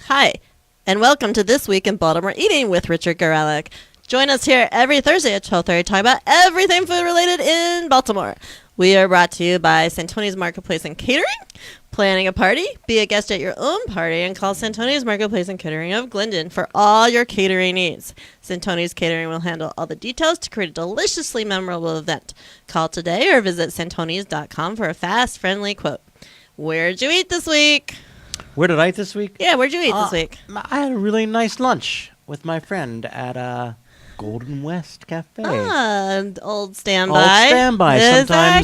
Hi, and welcome to This Week in Baltimore Eating with Richard Gorelick. Join us here every Thursday at 12:30 talking about everything food-related in Baltimore. We are brought to you by Santoni's Marketplace and Catering. Planning a party? Be a guest at your own party and call Santoni's Marketplace and Catering of Glendon for all your catering needs. Santoni's Catering will handle all the details to create a deliciously memorable event. Call today or visit santonis.com for a fast, friendly quote. Where'd you eat this week? Where did I eat this week? Yeah, where'd you eat this week? I had a really nice lunch with my friend at Golden West Cafe. Old standby. Old standby. Sometimes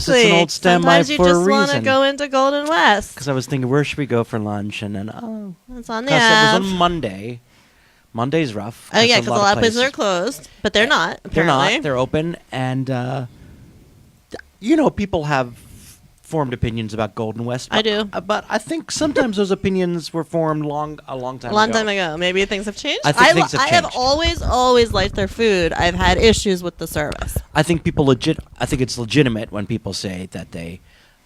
Exactly. it's an old standby Sometimes you for a just reason. want to go into Golden West. Because I was thinking, where should we go for lunch? And then, It's on the because app. it was on Monday. Monday's rough. Oh, yeah, because a lot of places are closed. But they're not, apparently. They're not. They're open. And, people have formed opinions about Golden West. I do. But I think sometimes those opinions were formed a long time ago. A long time ago. Maybe things have changed. I think things have I have changed. always liked their food. I've had issues with the service. I think I think it's legitimate when people say that they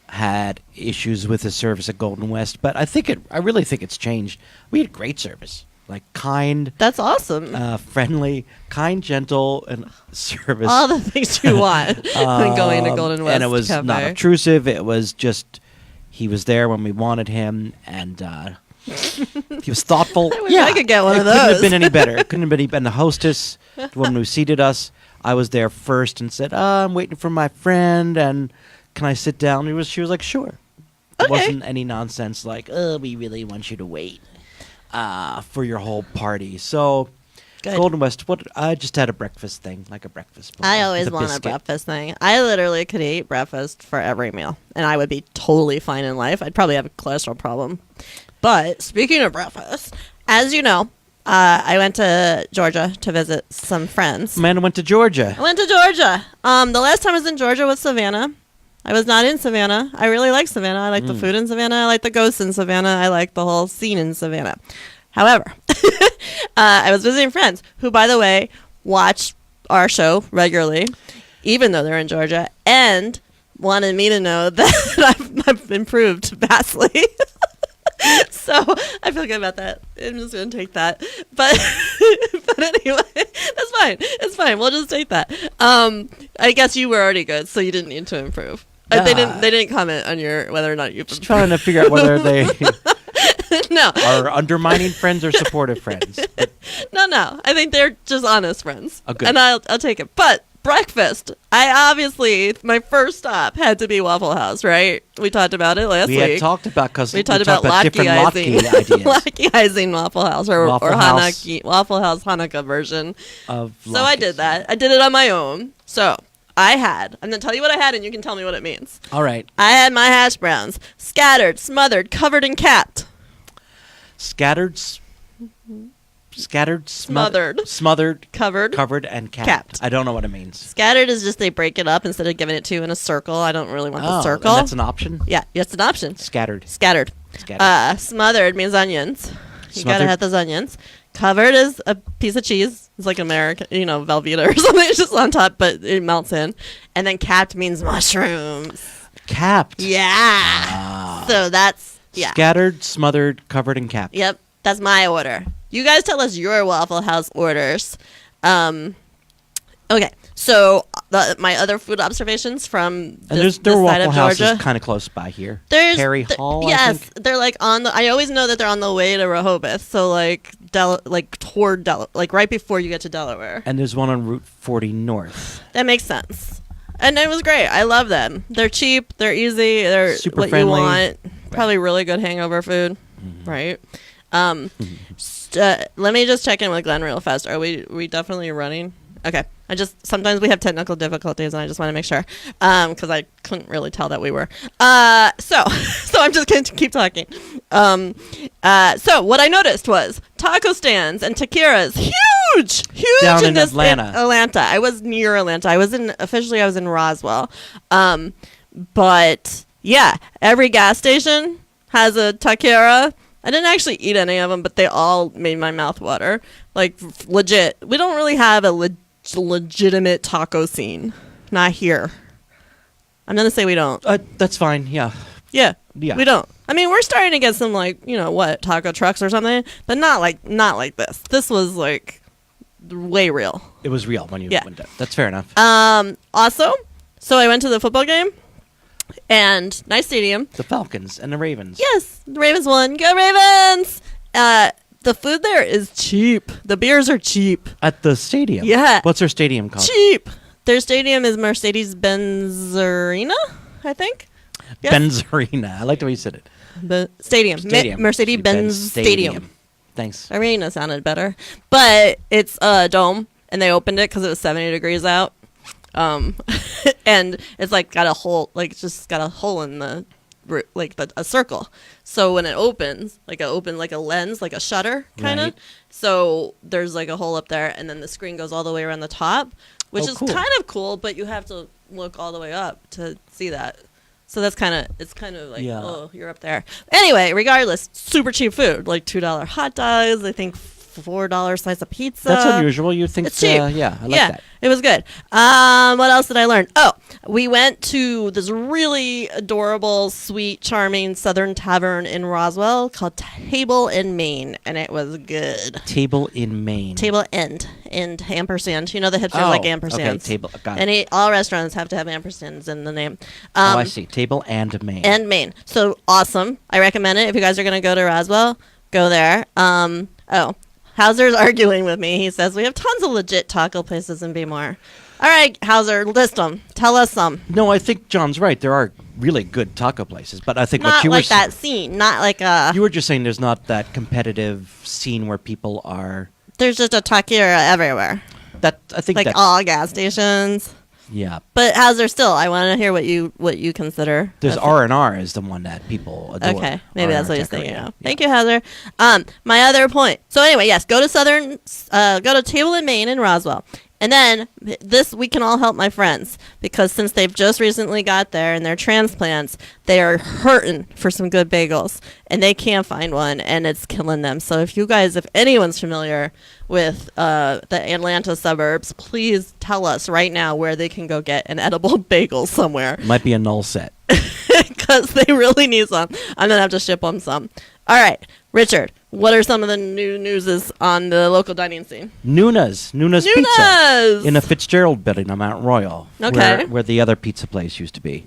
had issues with the service at Golden West, but I really think it's changed. We had great service, like kind, That's awesome. friendly, kind, gentle, and service. All the things you want when going to Golden West and it was Cafe. not obtrusive. It was just he was there when we wanted him, and he was thoughtful. I wish I could get one of Couldn't have those. been any better. It couldn't have been any better. And the hostess, the woman who seated us, I was there first and said, I'm waiting for my friend, and can I sit down? She was like, sure. It Okay. wasn't any nonsense like, we really want you to wait for your whole party. So, Good. Golden West, I just had a breakfast thing, like a breakfast bowl I always with want biscuit. a breakfast thing. I literally could eat breakfast for every meal, and I would be totally fine in life. I'd probably have a cholesterol problem. But speaking of breakfast, as you know, I went to Georgia to visit some friends. Amanda went to Georgia. I went to Georgia. The last time I was in Georgia was Savannah. I was not in Savannah. I really like Savannah. I like the food in Savannah. I like the ghosts in Savannah. I like the whole scene in Savannah. However, I was visiting friends who, by the way, watch our show regularly, even though they're in Georgia, and wanted me to know that I've improved vastly. So I feel good about that. I'm just going to take that. But anyway, that's fine. It's fine. We'll just take that. I guess you were already good, so you didn't need to improve. They didn't comment on whether or not you've Just trying to figure out whether they No. are undermining friends or supportive friends. But No. I think they're just honest friends. Oh, good. And I'll take it. But breakfast, my first stop had to be Waffle House, right? We talked about it last we week. had talked about because We talked about different latke latke ideas latke-izing Waffle House or Waffle House. Waffle House Hanukkah version. of. So I did that. I did it on my own. So I'm going to tell you what I had, and you can tell me what it means. All right, I had my hash browns scattered, smothered, covered, and capped. scattered, smothered, Covered. and capped. Capped. I don't know what it means. Scattered is just they break it up instead of giving it to you in a circle. I don't really want the circle. And that's an option. Yeah, it's an option. Scattered. Scattered. Smothered means onions. You gotta Smothered. have those onions. Covered is a piece of cheese. It's like American, Velveeta or something. It's just on top, but it melts in. And then capped means mushrooms. Capped. Yeah. So that's, yeah. Scattered, smothered, covered, and capped. Yep. That's my order. You guys tell us your Waffle House orders. Okay. So my other food observations from this Their side Waffle of House Georgia. is kind of close by here. Perry Hall. Yes, I think. they're like I always know that they're on the way to Rehoboth. So toward right before you get to Delaware. And there's one on Route 40 North. That makes sense. And it was great. I love them. They're cheap. They're easy. They're Super what friendly. you want. Probably really good hangover food, right? Let me just check in with Glenn real fast. Are we definitely running? Okay. Sometimes we have technical difficulties, and I just want to make sure because I couldn't really tell that we were. So I'm just going to keep talking. So what I noticed was taco stands and taquiras, huge Down in this Atlanta. Atlanta. I was near Atlanta. I was in Roswell. But yeah, every gas station has a taquera. I didn't actually eat any of them, but they all made my mouth water. Like legit. We don't really have a legitimate taco scene. Not here. I'm gonna say we don't. That's fine. Yeah. Yeah. Yeah. We don't. I mean, we're starting to get some like, taco trucks or something, but not like this. This was like way real. It was real when you went there. That's fair enough. Also, so I went to the football game, and nice stadium. The Falcons and the Ravens. Yes, the Ravens won. Go Ravens! The food there is cheap. The beers are cheap. At the stadium? Yeah. What's their stadium called? Cheap. Their stadium is Mercedes-Benz Arena, I think. Yes. Benz Arena. I like the way you said it. The stadium. Mercedes-Benz Stadium. Thanks. Arena sounded better. But it's a dome, and they opened it because it was 70 degrees out. And it's like got a hole, like just got a hole in the, like a circle. So when it opens, like a lens, like a shutter kind of. Right. So there's like a hole up there, and then the screen goes all the way around the top, which is cool. kind of cool, but you have to look all the way up to see that. So it's kind of like, oh, you're up there. Anyway, regardless, super cheap food, like $2 hot dogs, I think $4 slice of pizza. That's unusual. You think it's cheap. I like that. It was good. What else did I learn? Oh, we went to this really adorable, sweet, charming Southern tavern in Roswell called Table in Maine, and it was good. Table in Maine. Table and ampersand. You know the hipsters like ampersands. Okay, table. Got it. All restaurants have to have ampersands in the name. I see. Table and Maine. And Maine. So awesome. I recommend it. If you guys are going to go to Roswell, go there. Hauser's arguing with me. He says, we have tons of legit taco places in Bmore. All right, Hauser, list them. Tell us some. No, I think John's right. There are really good taco places, but I think not what you like were that scene. Not like a... You were just saying there's not that competitive scene where people are... There's just a taqueria everywhere. I think like that's... all gas stations. Yeah. But Hauser, still, I want to hear what you consider. There's R&R is the one that people adore. Okay, maybe that's what he's thinking of. Yeah. Thank you, Hauser. My other point. So anyway, yes, go to Table in Maine in Roswell. And then we can all help my friends, because since they've just recently got there and they're transplants, they are hurting for some good bagels, and they can't find one, and it's killing them. So if anyone's familiar with the Atlanta suburbs, please tell us right now where they can go get an edible bagel somewhere. Might be a null set. Because they really need some. I'm going to have to ship them some. All right, Richard, what are some of the new newses on the local dining scene? Nuna's Pizza in a Fitzgerald building on Mount Royal. Okay. Where the other pizza place used to be.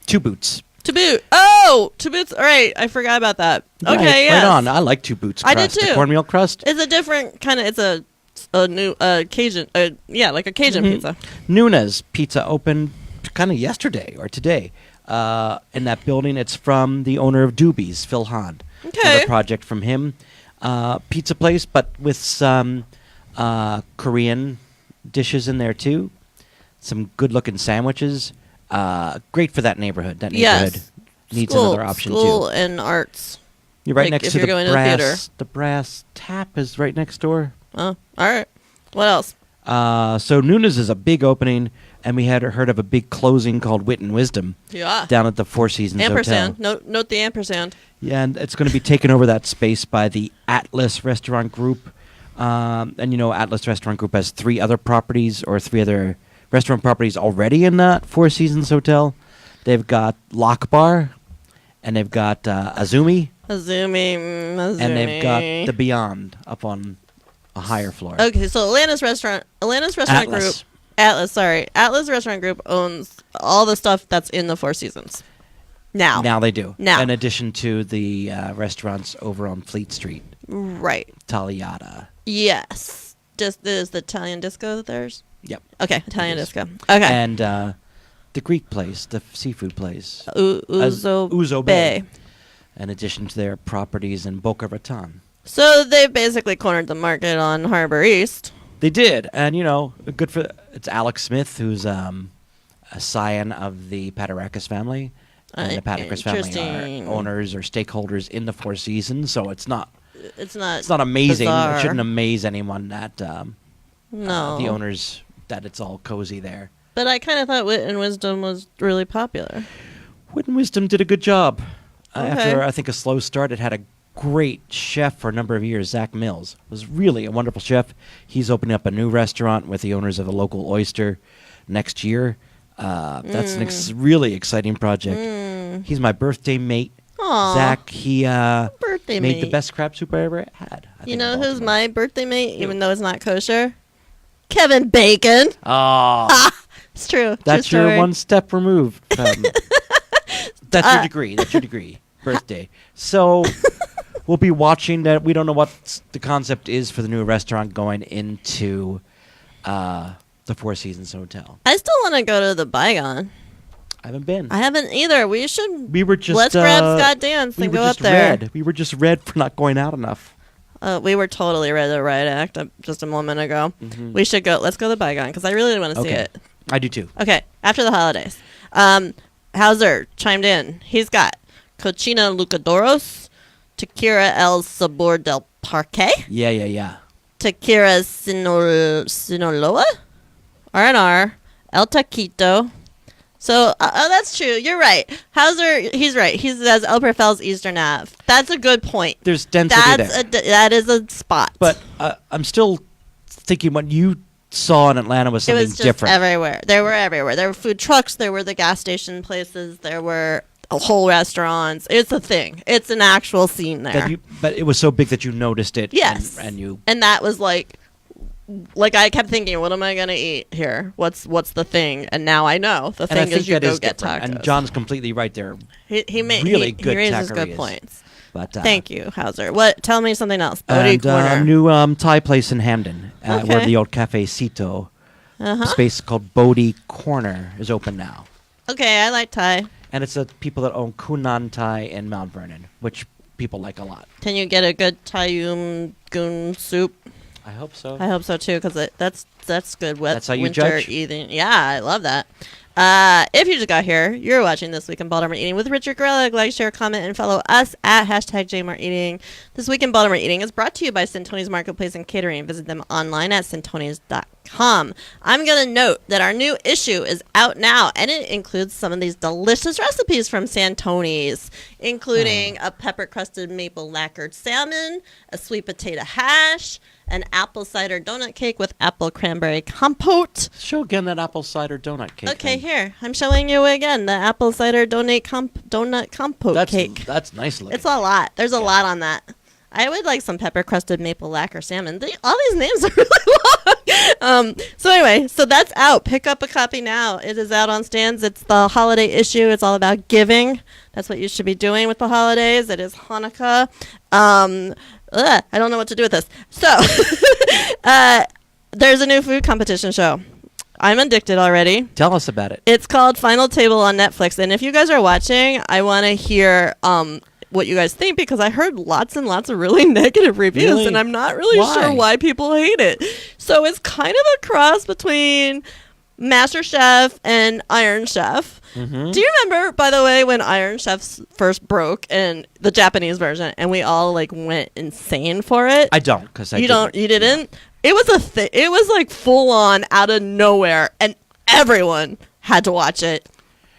Two Boots. To Boot. Oh, To Boots. All right, I forgot about that. Okay, yes. Right on. I like Two Boots crust. I did too. The cornmeal crust. It's a different kind of, it's a new Cajun, like a Cajun pizza. Nuna's Pizza opened kind of yesterday or today. In that building. It's from the owner of Doobies, Phil Hahn. Okay. Another project from him. Pizza place, but with some Korean dishes in there too. Some good-looking sandwiches. Great for that neighborhood. That neighborhood needs another option too. School and arts. You're right like next if to you're the going brass. to the theater. The Brass Tap is right next door. Oh, all right. What else? So Nuna's is a big opening, and we had heard of a big closing called Wit and Wisdom. Yeah. Down at the Four Seasons ampersand. Hotel. Note the ampersand. Yeah, and it's going to be taken over that space by the Atlas Restaurant Group. And Atlas Restaurant Group has 3 other properties or 3 other restaurant properties already in that Four Seasons Hotel. They've got Lock Bar, and they've got Azumi. Azumi. And they've got The Beyond up on a higher floor. Okay, so Atlas Restaurant Group. Atlas Restaurant Group owns all the stuff that's in the Four Seasons. Now they do. Now. In addition to the restaurants over on Fleet Street. Right. Tagliata. Yes. Is the Italian disco theirs? Yep. Okay, Italian disco. Okay. And the Greek place, the seafood place. Uzo Bay. In addition to their properties in Boca Raton. So they basically cornered the market on Harbor East. They did, and it's Alex Smith, who's a scion of the Patarakis family, and the Patarakis family are owners or stakeholders in the Four Seasons. So it's not amazing. Bizarre. It shouldn't amaze anyone that no the owners that it's all cozy there. But I kind of thought Wit and Wisdom was really popular. Wit and Wisdom did a good job. Okay. After I think a slow start, it had a great chef for a number of years. Zach Mills was really a wonderful chef. He's opening up a new restaurant with the owners of the local oyster next year. That's an really exciting project. He's my birthday mate. Aw, Zach, he birthday made mate. the best crab soup I ever had. I You think, know in who's Baltimore. my birthday mate, even though it's not kosher? Kevin Bacon. Oh, It's true. that's True your story. one step removed. That's your degree. That's your degree. Birthday. So we'll be watching that. We don't know what the concept is for the new restaurant going into the Four Seasons Hotel. I still want to go to the Bygone. I haven't been. I haven't either. We should. We were just Let's grab Scott Dance we and were go just up there. red. We were just red for not going out enough. We were totally ready to riot act just a moment ago. Mhm. We should go. Let's go to the Bygone because I really want to see Okay. it. I do too. Okay, after the holidays. Hauser chimed in. He's got Cochina Lucadoros, Tequila El Sabor del Parque, Yeah. Tequila Sinaloa, R&R, El Taquito. So, that's true. You're right. Hauser, he's right. He says El Perfil's Eastern Ave. That's a good point. There's density there. That is a spot. But I'm still thinking what you saw in Atlanta was it something was just different. everywhere. They were everywhere. There were food trucks. There were the gas station places. There were whole restaurants. It's a thing. It's an actual scene there. But it was so big that you noticed it. Yes. And you. And that was like I kept thinking, what am I gonna eat here? What's the thing? And now I know. The And I thing think is you that go is get different. tacos. And John's completely right there. he really good he raises good taquerias. points. But Thank you, Hauser. What? Tell me something else. Bodie and Corner. new Thai place in Hamden, where Okay. the old Cafecito Uh-huh. space called Bodie Corner is open now. Okay, I like Thai. And it's people that own Kunan Thai in Mount Vernon, which people like a lot. Can you get a good Thai goon soup? I hope so. I hope so too, because that's good. That's how you winter judge? eating. Yeah, I love that. If you just got here, you're watching This Week in Baltimore Eating with Richard Grelick. Like, share, comment, and follow us at #JMartEating. This Week in Baltimore Eating is brought to you by Santoni's Marketplace and Catering. Visit them online at santonis.com. I'm going to note that our new issue is out now, and it includes some of these delicious recipes from Santoni's, including a pepper-crusted maple lacquered salmon, a sweet potato hash, an apple cider donut cake with apple cranberry compote. Show again that apple cider donut cake. Okay, thing. here. I'm showing you again the apple cider donut compote cake. That's nice looking. It's a lot. There's a lot on that. I would like some pepper crusted maple lacquer salmon. All these names are really long. So anyway, so that's out. Pick up a copy now. It is out on stands. It's the holiday issue. It's all about giving. That's what you should be doing with the holidays. It is Hanukkah. I don't know what to do with this. So there's a new food competition show. I'm addicted already. Tell us about it. It's called Final Table on Netflix. And if you guys are watching, I want to hear what you guys think, because I heard lots and lots of really negative reviews, Really? and I'm not really Why? sure why people hate it. So it's kind of a cross between Master Chef and Iron Chef. Mm-hmm. Do you remember, by the way, when Iron Chef first broke, and the Japanese version, and we all like went insane for it? I don't, because You didn't. It was a thing. It was like full on out of nowhere, and everyone had to watch it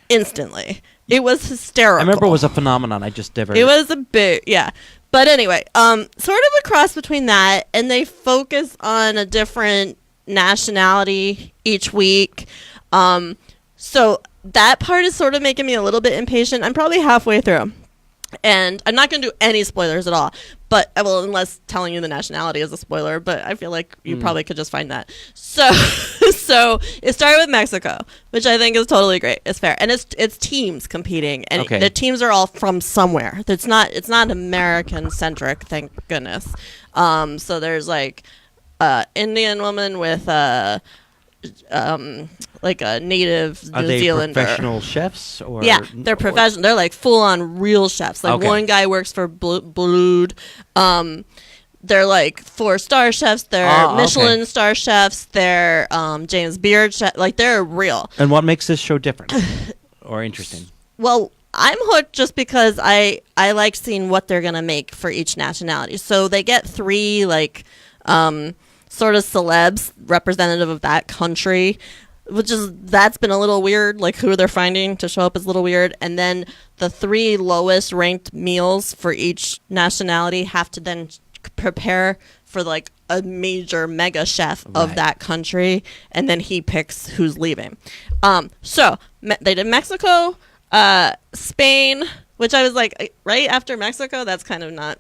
instantly. It was hysterical. I remember it was a phenomenon. I just never. It was a big, yeah. But anyway, sort of a cross between that, and they focus on a different nationality each week. So that part is sort of making me a little bit impatient. I'm probably halfway through. And I'm not going to do any spoilers at all. But, well, unless telling you the nationality is a spoiler. But I feel like you probably could just find that. So so it started with Mexico, which I think is totally great. It's fair. And it's teams competing. And Okay. the teams are all from somewhere. It's not American-centric, thank goodness. So there's, like, Indian woman with like a native Are New they Zealander. professional chefs? Or Yeah, they're professional. They're like full on real chefs. Like Okay. one guy works for Blood. They're like 4-star chefs. They're okay. Michelin star chefs. They're James Beard chef. Like they're real. And what makes this show different or interesting? Well, I'm hooked just because I like seeing what they're gonna make for each nationality. So they get 3 like sort of celebs representative of that country, that's been a little weird. Like who they're finding to show up is a little weird. And then the 3 lowest ranked meals for each nationality have to then prepare for like a major mega chef of Right. that country, and then he picks who's leaving. So they did Mexico, Spain, which I was like, right after Mexico, that's kind of not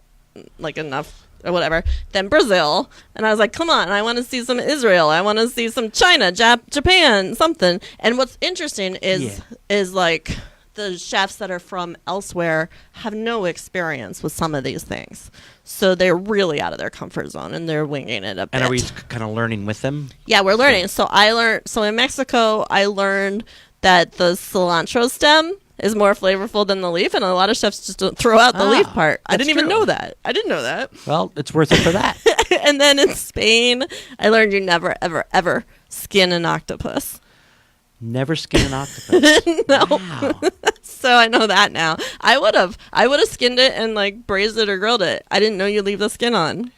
like enough or whatever. Then Brazil, and I was like, come on, I want to see some Israel. I want to see some China, Japan, something. And what's interesting is like the chefs that are from elsewhere have no experience with some of these things. So they're really out of their comfort zone and they're winging it a bit. And are we kind of learning with them? Yeah, we're learning. So in Mexico, I learned that the cilantro stem is more flavorful than the leaf, and a lot of chefs just don't throw out the leaf part. I didn't even know that. I didn't know that. Well, it's worth it for that. And then in Spain, I learned you never, ever, ever skin an octopus. Never skin an octopus. No. Wow. So I know that now. I would have skinned it and like braised it or grilled it. I didn't know you leave the skin on.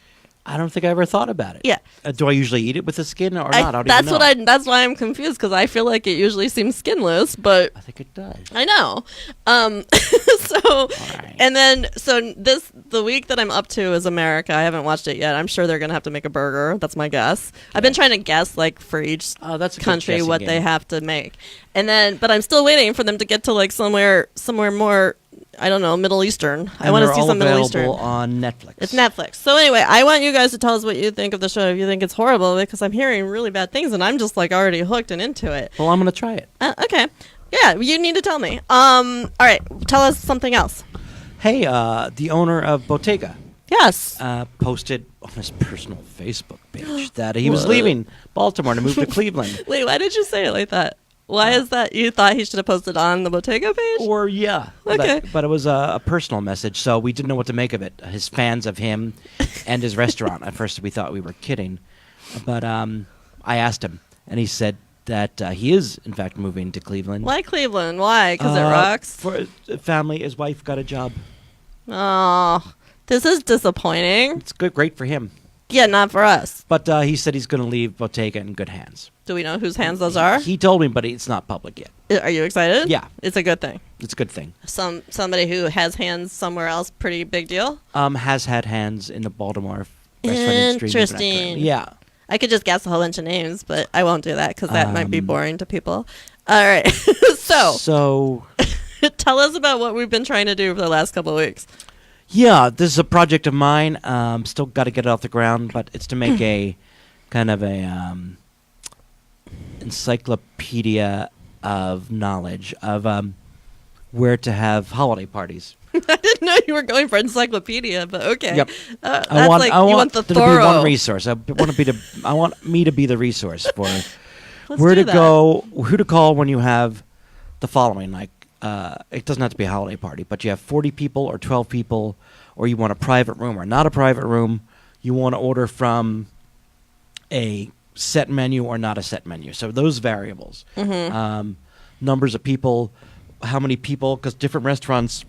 I don't think I ever thought about it. Yeah. Do I usually eat it with the skin or not? I don't that's even know. That's why I'm confused, because I feel like it usually seems skinless, but I think it does. I know. Right. And then the week that I'm up to is America. I haven't watched it yet. I'm sure they're gonna have to make a burger. That's my guess. I've been trying to guess like for each That's a good country guessing what game. they have to make, but I'm still waiting for them to get to like somewhere more. I don't know, Middle Eastern. I want to see some Middle Eastern. Available on Netflix. It's Netflix. So anyway, I want you guys to tell us what you think of the show. If you think it's horrible, because I'm hearing really bad things, and I'm just like already hooked and into it. Well, I'm going to try it. Okay. Yeah, you need to tell me. All right, tell us something else. Hey, the owner of Bottega Yes. posted on his personal Facebook page that he was leaving Baltimore to move to Cleveland. Wait, why did you say it like that? Why is that? You thought he should have posted on the Bottega page? Or, yeah. Okay. But it was a personal message, so we didn't know what to make of it. His fans of him and his restaurant. At first, we thought we were kidding. But I asked him, and he said that he is, in fact, moving to Cleveland. Why Cleveland? Why? Because it rocks? For a family, his wife got a job. Oh, this is disappointing. It's great for him. Yeah, not for us. But he said he's going to leave Bottega in good hands. Do we know whose hands those are? He told me, but it's not public yet. Are you excited? Yeah. It's a good thing. It's a good thing. Somebody who has hands somewhere else, pretty big deal? Has had hands in the Baltimore restaurant industry. Interesting. Yeah. I could just guess a whole bunch of names, but I won't do that because that might be boring to people. All right. So tell us about what we've been trying to do for the last couple of weeks. Yeah, this is a project of mine. Still got to get it off the ground, but it's to make a kind of a encyclopedia of knowledge of where to have holiday parties. I didn't know you were going for encyclopedia, but okay. Yep. I want the there thorough. to be one resource. I want me to be the resource for Let's where do to that. go, who to call when you have the following. Like, it doesn't have to be a holiday party, but you have 40 people or 12 people, or you want a private room or not a private room. You want to order from a set menu or not a set menu. So those variables, numbers of people, how many people, because different restaurants,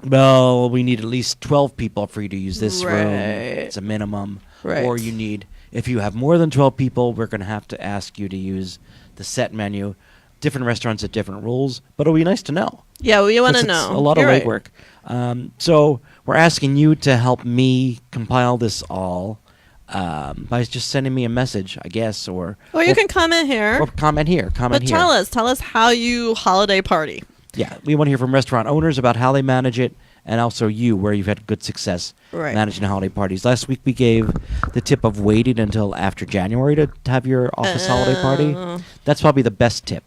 well, we need at least 12 people for you to use this room. It's a minimum. Right. Or you need, if you have more than 12 people, we're going to have to ask you to use the set menu. Different restaurants have different rules, but it'll be nice to know. Yeah, well, you want to It's know. a lot You're of right. legwork. So we're asking you to help me compile this all by just sending me a message, I guess, or You can comment here. or comment here. Comment But here. tell us how you holiday party. Yeah, we want to hear from restaurant owners about how they manage it, and also you, where you've had good success Right. managing holiday parties. Last week we gave the tip of waiting until after January to have your office holiday party. That's probably the best tip,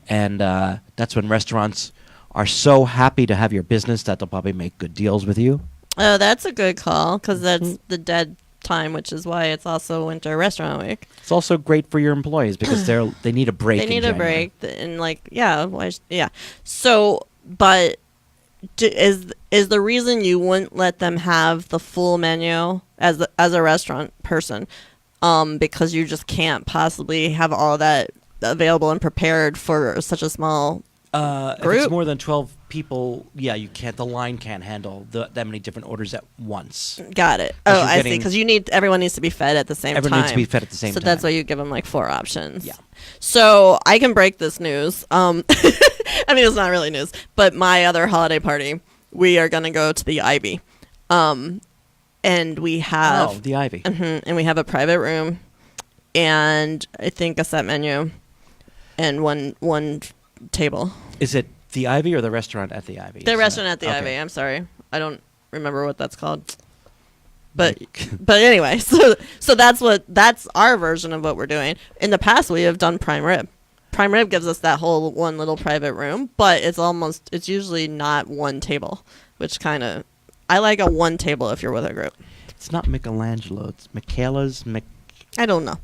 and that's when restaurants are so happy to have your business that they'll probably make good deals with you. Oh, that's a good call, because that's the dead time, which is why it's also Winter Restaurant Week. It's also great for your employees because they need a break. They in need a January. break, and yeah. So, but is the reason you wouldn't let them have the full menu as a restaurant person, because you just can't possibly have all that available and prepared for such a small If group? it's more than 12 people, yeah, you can't. The line can't handle that many different orders at once. Got it. Because Oh, you're I see. getting- Because everyone needs to be fed at the same time. Everyone needs to be fed at the same So time. that's why you give them like 4 options. Yeah. So I can break this news. I mean, it's not really news, but my other holiday party, we are gonna go to the Ivy, and we have the Ivy. and we have a private room, and I think a set menu, and one table. Is it The Ivy or the restaurant at the Ivy? The restaurant at the Okay. Ivy. I'm sorry, I don't remember what that's called. But but anyway, so that's our version of what we're doing. In the past, we have done prime rib. Prime rib gives us that whole one little private room, but it's usually not one table, which kind of I like a one table if you're with a group. It's not Michelangelo. It's Michaela's. I don't know.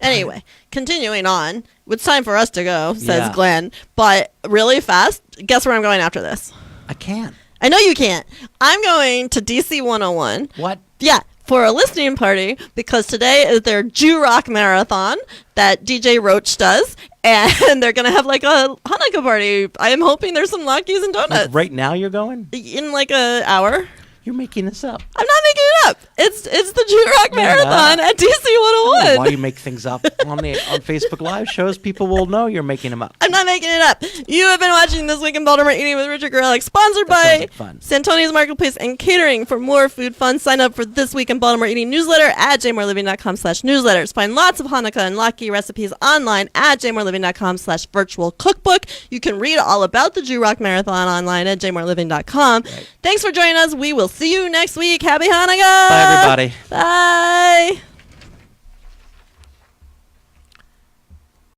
Anyway, continuing on, it's time for us to go, says Yeah. Glenn. But really fast, guess where I'm going after this? I can't. I know you can't. I'm going to DC 101. What? Yeah, for a listening party because today is their Jew Rock Marathon that DJ Roach does. And they're going to have like a Hanukkah party. I am hoping there's some latkes and donuts. Like right now you're going? In like an hour. You're making this up. I'm not making it up. It's the Jew Rock Marathon at DC I 101. don't know why you make things up on Facebook Live shows. People will know you're making them up. I'm not making it up. You have been watching This Week in Baltimore Eating with Richard Gorelick, sponsored That sounds by like fun. Santoni's Marketplace and Catering. For more food fun, sign up for This Week in Baltimore Eating newsletter at jmoreliving.com/newsletters. Find lots of Hanukkah and latke recipes online at jmoreliving.com/virtual cookbook. You can read all about the Jew Rock Marathon online at jmoreliving.com. Right. Thanks for joining us. We will see you next week. Happy Hanukkah. Bye, everybody. Bye.